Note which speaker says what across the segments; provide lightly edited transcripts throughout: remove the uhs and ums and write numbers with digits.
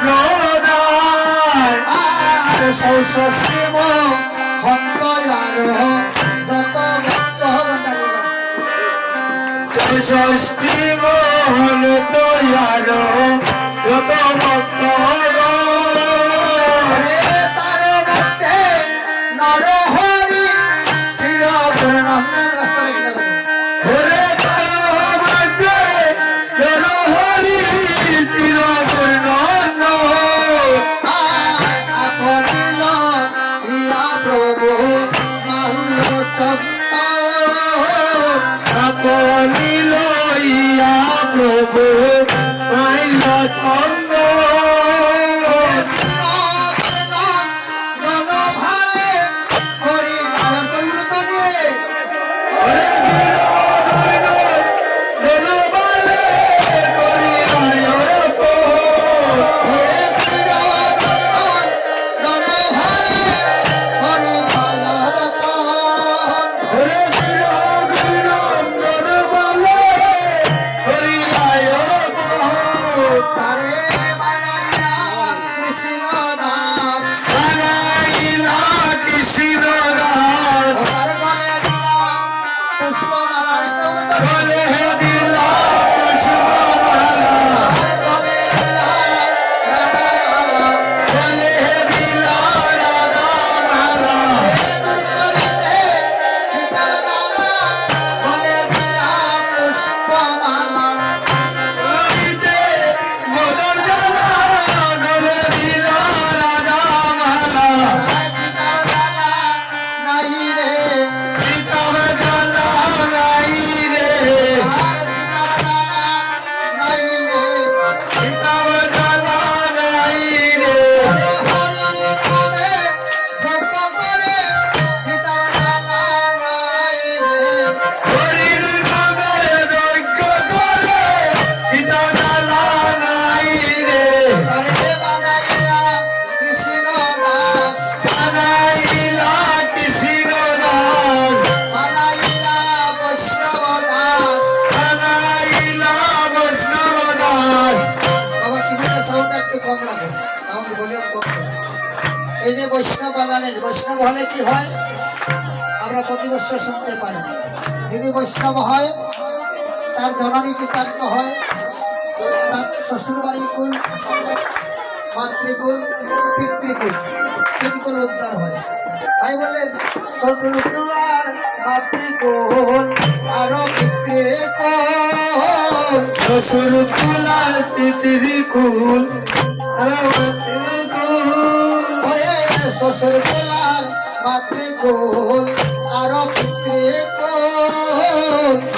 Speaker 1: লদায়
Speaker 2: সৌষ্ঠীম হন্তয়ার যত ভক্ত
Speaker 1: ষষ্ঠী মোহন তৈয়ার যত ভক্ত
Speaker 2: তার মধ্যে নরহরি শ্রীরঘুনন্দন রাস্তা লিখে
Speaker 1: হরে তার মধ্যে নরহরি চিরগুণনন্দন
Speaker 2: আপনিল ইয়া প্রভু মাল্যচন্দ
Speaker 1: আপনি লইয়া প্রভু মাইল ছন্দ
Speaker 2: এই যে বৈষ্ণব বানালেন, বৈষ্ণব হলে কি হয় আমরা প্রতি বছর শুনতে পাই। যিনি বৈষ্ণব হয় তার জননী কৃতার্থ হয়, তার শ্বশুর বাড়ির কুল, মাতৃকুল, পিতৃকুল, তিনকুল উদ্ধার হয়। তাই বললেন শ্বশুর কুল আর মাতৃকুল আরো পিতৃকুল,
Speaker 1: শ্বশুর কুল আর পিতৃকুল
Speaker 2: শ্বশুর কুল আর মাতৃকুল আরো পিতৃকুল,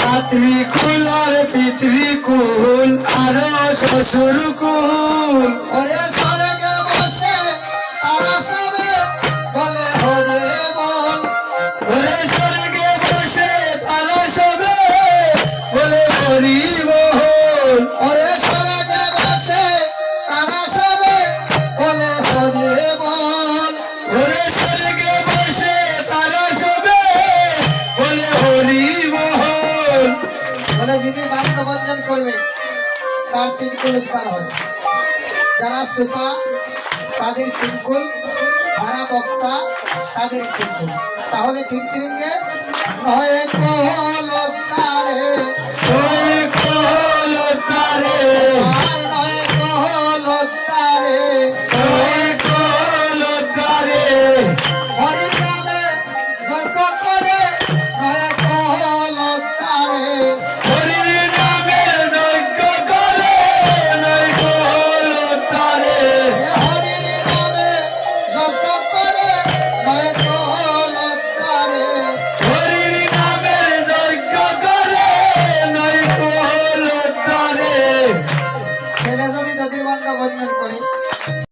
Speaker 1: মাতৃকুল আর পিতৃকুল আর শ্বশুর কুল
Speaker 2: ওরে স্বর্গে বসে তারা সবে বলে হরে বল,
Speaker 1: ওরে স্বর্গে বসে তারা সবে বলে হরি বল,
Speaker 2: ওরে স্বর্গে বসে তারা সবে বলে হরে বল,
Speaker 1: ওরে স্বর্গে বসে তারা সবে বলে হরি বল।
Speaker 2: বলে যিনি বাদ্যবন্ধন করবে তার তিনকুল উদ্ধার হয়। যারা শ্রোতা তাদের তিনকুল, যারা বক্তা তাদের তিনকুল। তাহলে তিন তিরিঙ্গে নয় কল